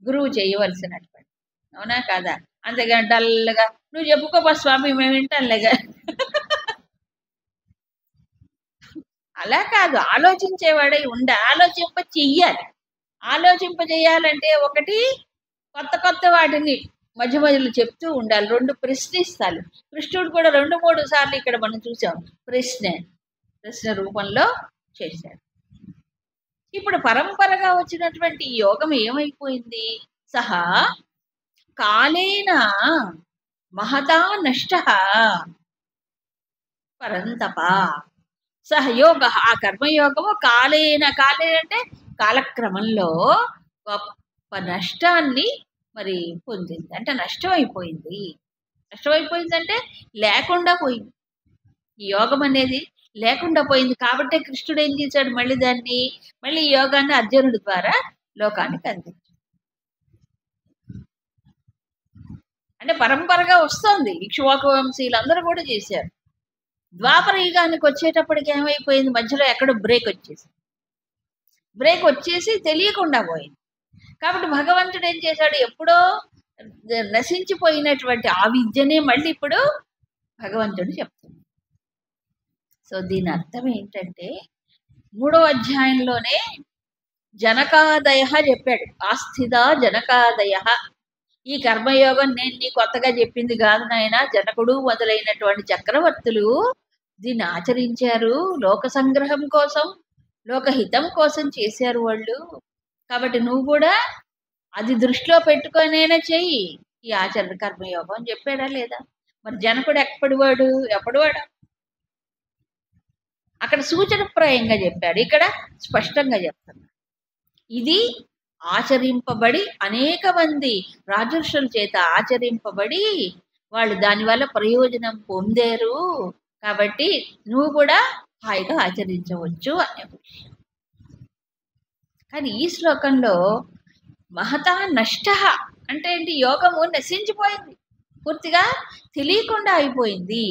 గురువు చేయవలసినటువంటి, అవునా కాదా? అంతేగా డల్గా నువ్వు చెప్పుకోపా స్వామి మేము వింటాంలేగా, అలా కాదు. ఆలోచించేవాడై ఆలోచింప చెయ్యాలి. ఆలోచింప చేయాలంటే ఒకటి కొత్త కొత్త వాటిని మధ్య మధ్యలో చెప్తూ ఉండాలి, రెండు ప్రశ్నిస్తాడు. కృష్ణుడు కూడా 2-3 సార్లు ఇక్కడ మనం చూసాం ప్రశ్న రూపంలో చేశాడు. ఇప్పుడు పరంపరగా వచ్చినటువంటి ఈ యోగం ఏమైపోయింది? సహా కాలేన మహతా నష్ట పరంతప. సహయోగ, ఆ కర్మయోగము కాలేన అంటే కాలక్రమంలో గొప్ప నష్టాన్ని మరి పొందింది. అంటే నష్టమైపోయింది. నష్టమైపోయిందంటే లేకుండా పోయింది. ఈ యోగం అనేది లేకుండా పోయింది. కాబట్టి కృష్ణుడు ఏం చేశాడు? మళ్ళీ ఈ యోగాన్ని అర్జునుడి ద్వారా లోకానికి అందించాడు. అంటే పరంపరగా వస్తోంది. ఇక్ష్వాకు వంశీయులందరూ కూడా చేశారు. ద్వాపర యుగానికి వచ్చేటప్పటికి ఏమైపోయింది? మధ్యలో ఎక్కడో బ్రేక్ వచ్చేసి తెలియకుండా పోయింది. కాబట్టి భగవంతుడు ఏం చేశాడు? ఎప్పుడో నశించిపోయినటువంటి ఆ విద్యనే మళ్ళీ ఇప్పుడు భగవంతుడు చెప్తుంది. సో దీని అర్థం ఏంటంటే 3వ అధ్యాయంలోనే జనకాదయ చెప్పాడు. ఆస్థిత జనకాదయ. ఈ కర్మయోగం నేను నీ కొత్తగా చెప్పింది కాదు నాయన. జనకుడు మొదలైనటువంటి చక్రవర్తులు దీన్ని ఆచరించారు. లోక సంగ్రహం కోసం, లోకహితం కోసం చేశారు వాళ్ళు. కాబట్టి నువ్వు కూడా అది దృష్టిలో పెట్టుకొనైనా చెయ్యి ఈ ఆచరణ కర్మయోగం అని చెప్పాడా లేదా? మరి జనకుడు ఎప్పటివాడు? అక్కడ సూచనప్రాయంగా చెప్పాడు, ఇక్కడ స్పష్టంగా చెప్తున్నాడు. ఇది ఆచరింపబడి అనేక మంది రాజర్షుల చేత ఆచరింపబడి వాళ్ళు దానివల్ల ప్రయోజనం పొందారు. కాబట్టి నువ్వు కూడా హాయిగా ఆచరించవచ్చు అనే విషయం. కానీ ఈ శ్లోకంలో మహతా నష్ట అంటే ఏంటి? యోగము నశించిపోయింది, పూర్తిగా తెలియకుండా అయిపోయింది.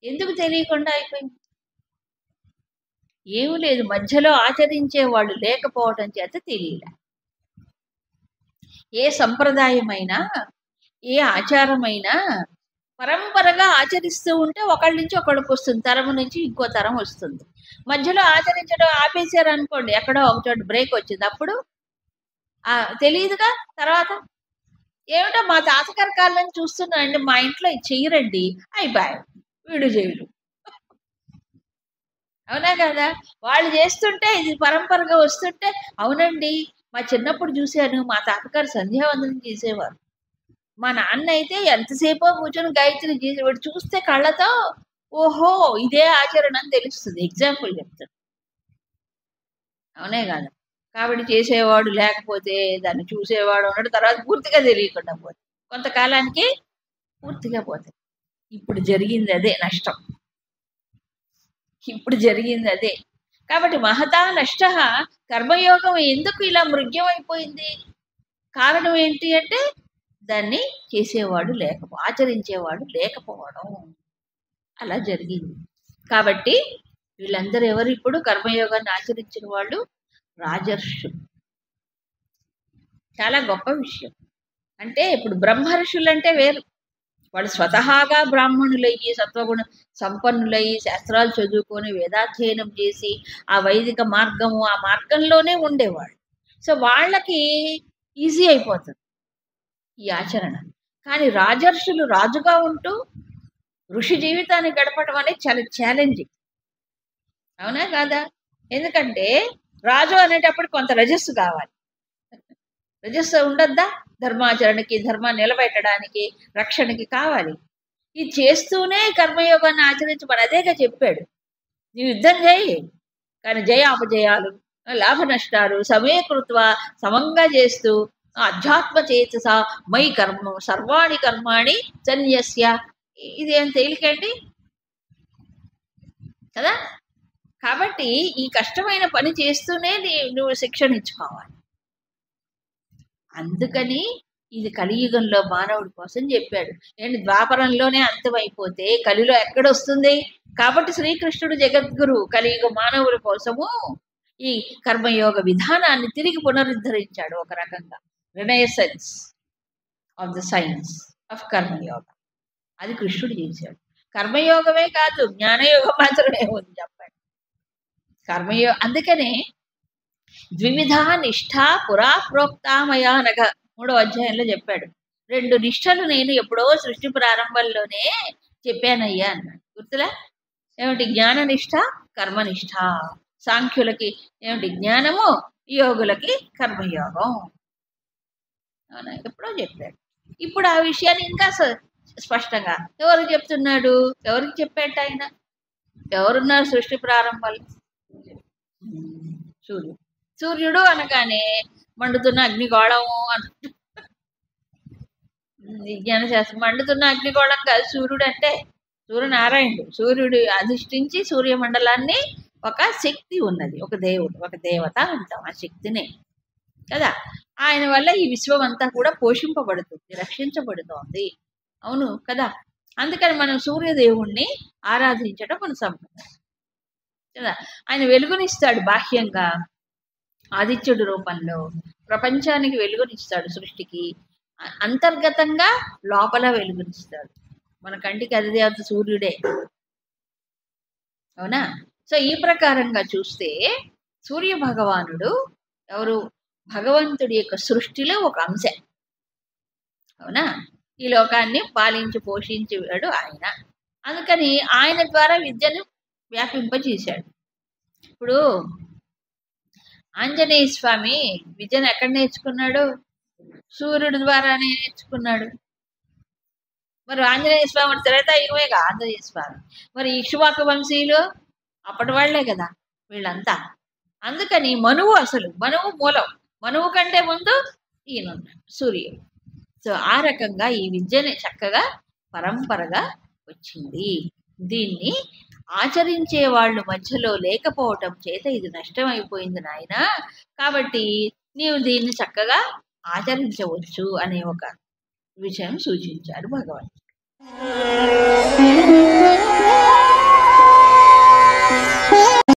ఎందుకు తెలియకుండా అయిపోయింది? ఏమి లేదు, మధ్యలో ఆచరించే వాళ్ళు లేకపోవడం చేత తెలియలే. ఏ సంప్రదాయమైనా, ఏ ఆచారమైనా పరంపరగా ఆచరిస్తూ ఉంటే ఒకళ్ళ నుంచి ఒకళ్ళకి వస్తుంది, తరము నుంచి ఇంకో తరం వస్తుంది. మధ్యలో ఆచరించడం ఆపేశారు అనుకోండి, ఎక్కడో ఒకచోట బ్రేక్ వచ్చింది, అప్పుడు తెలియదుగా. తర్వాత ఏమిటో మా తాతగారి కాళ్ళని చూస్తున్నా అండి, మా ఇంట్లో చెయ్యరండి, అయిపోయాయి వీడు చేయడు. అవునా కదా? వాళ్ళు చేస్తుంటే ఇది పరంపరగా వస్తుంటే, అవునండి మా చిన్నప్పుడు చూశాను, మా తాతగారు సంధ్యావందనం చేసేవారు. మా నాన్న అయితే ఎంతసేపో కూర్చొని గాయత్రి చేసేవాడు. చూస్తే కళ్ళతో ఓహో ఇదే ఆచరణ అని తెలుస్తుంది. ఎగ్జాంపుల్ చెప్తాను, అవునే కాదు. కాబట్టి చేసేవాడు లేకపోతే దాన్ని చూసేవాడు ఉన్నాడు, తర్వాత పూర్తిగా తెలియకుండా పోతుంది, కొంతకాలానికి పూర్తిగా పోతుంది. ఇప్పుడు జరిగింది అదే నష్టం, ఇప్పుడు జరిగింది అదే. కాబట్టి మహతా నష్ట కర్మయోగం ఎందుకు ఇలా మృగ్యమైపోయింది? కారణం ఏంటి అంటే దాన్ని చేసేవాడు ఆచరించేవాడు లేకపోవడం, అలా జరిగింది. కాబట్టి వీళ్ళందరూ ఎవరు? ఇప్పుడు కర్మయోగాన్ని ఆచరించిన వాళ్ళు రాజర్షులు. చాలా గొప్ప విషయం. అంటే ఇప్పుడు బ్రహ్మర్షులు అంటే వేరు, వాళ్ళు స్వతహాగా బ్రాహ్మణులయ్యి సత్వగుణ సంపన్నులయ్యి శాస్త్రాలు చదువుకొని వేదాధ్యయనం చేసి ఆ వైదిక మార్గము ఆ మార్గంలోనే ఉండేవాళ్ళు. సో వాళ్ళకి ఈజీ అయిపోతుంది ఈ ఆచరణ. కానీ రాజర్షులు రాజుగా ఉంటూ ఋషి జీవితాన్ని గడపడం అనేది చాలా ఛాలెంజింగ్, అవునా కాదా? ఎందుకంటే రాజు అనేటప్పుడు కొంత రజస్సు కావాలి. రజస్సు ఉండద్దా? ధర్మాచరణకి, ధర్మాన్ని నిలబెట్టడానికి, రక్షణకి కావాలి. ఇది చేస్తూనే కర్మయోగాన్ని ఆచరించమని అదేగా చెప్పాడు. నీవు యుద్ధం చేయి, కానీ జయాపజయాలు లాభ నష్టాలు సమీకృత్వ సమంగా చేస్తూ అధ్యాత్మ చేతస మై కర్మ సర్వాణి కర్మాణి సన్యస్య. ఇది ఏం తేలికండి కదా? కాబట్టి ఈ కష్టమైన పని చేస్తూనే నువ్వు శిక్షణ ఇచ్చుకోవాలి. అందుకని ఇది కలియుగంలో మానవుడి కోసం చెప్పాడు. ఏంటి ద్వాపరంలోనే అంతమైపోతే కలిలో ఎక్కడొస్తుంది? కాబట్టి శ్రీకృష్ణుడు జగద్గురు కలియుగ మానవుల కోసము ఈ కర్మయోగ విధానాన్ని తిరిగి పునరుద్ధరించాడు. ఒక రకంగా renaissance of the science of karma yoga అది కృష్ణుడు చేశాడు. కర్మయోగమే కాదు, జ్ఞానయోగం మాత్రమే ఉంది చెప్పండి. అందుకనే ద్వివిధ నిష్ఠ పురా ప్రోక్తామయా నగ 3వ అధ్యాయంలో చెప్పాడు. 2 నిష్ఠలు నేను ఎప్పుడో సృష్టి ప్రారంభంలోనే చెప్పానయ్యా అన్నాడు. గుర్తులా? ఏమిటి? జ్ఞాననిష్ట, కర్మనిష్ట. సాంఖ్యులకి ఏమిటి? జ్ఞానము, యోగులకి కర్మయోగం. అవునా? ఎప్పుడో చెప్పాడు. ఇప్పుడు ఆ విషయాన్ని ఇంకా స్పష్టంగా ఎవరికి చెప్తున్నాడు? ఎవరికి చెప్పాట ఆయన? ఎవరున్నారు సృష్టి ప్రారంభంలో? సూర్యుడు అనగానే మండుతున్న అగ్నిగోళము అన్నట్టు విజ్ఞానశాస్త్రం. మండుతున్న అగ్నిగోళం కాదు సూర్యుడు అంటే, సూర్యనారాయణుడు. సూర్యుడు అధిష్ఠించి సూర్యమండలాన్ని ఒక శక్తి ఉన్నది, ఒక దేవుడు, ఒక దేవత అంటాం ఆ శక్తినే కదా. ఆయన వల్ల ఈ విశ్వం అంతా కూడా పోషింపబడుతుంది, రక్షించబడుతోంది. అవును కదా? అందుకని మనం సూర్యదేవుణ్ణి ఆరాధించడం మన సంప్రదాయం కదా. ఆయన వెలుగునిస్తాడు బాహ్యంగా, ఆదిత్యుడి రూపంలో ప్రపంచానికి వెలుగునిస్తాడు, సృష్టికి. అంతర్గతంగా లోపల వెలుగునిస్తాడు. మన కంటికి అధిదేవత సూర్యుడే, అవునా? సో ఈ ప్రకారంగా చూస్తే సూర్య భగవానుడు ఎవరు? భగవంతుడి యొక్క సృష్టిలో ఒక అంశ, అవునా? ఈ లోకాన్ని పాలించి పోషించేవాడు ఆయన. అందుకని ఆయన ద్వారా విద్యను వ్యాపింపజేశాడు. ఇప్పుడు ఆంజనేయ స్వామి విద్యను ఎక్కడ నేర్చుకున్నాడు? సూర్యుడి ద్వారానే నేర్చుకున్నాడు. మరి ఆంజనేయ స్వామి త్రేతాయుగమేగా ఆంజనేయ స్వామి. మరి ఇక్ష్వాకు వంశీయులు అప్పటి వాళ్లే కదా వీళ్ళంతా. అందుకని మనువు మూలం. మనువు కంటే ముందు ఈయనున్నాడు, సూర్యుడు. సో ఆ రకంగా ఈ విద్యని చక్కగా పరంపరగా వచ్చింది. దీన్ని ఆచరించే వాళ్ళు మధ్యలో లేకపోవటం చేత ఇది నష్టమైపోయింది నాయన. కాబట్టి నీవు దీన్ని చక్కగా ఆచరించవచ్చు అనే ఒక విషయం సూచించాడు భగవంతుడు.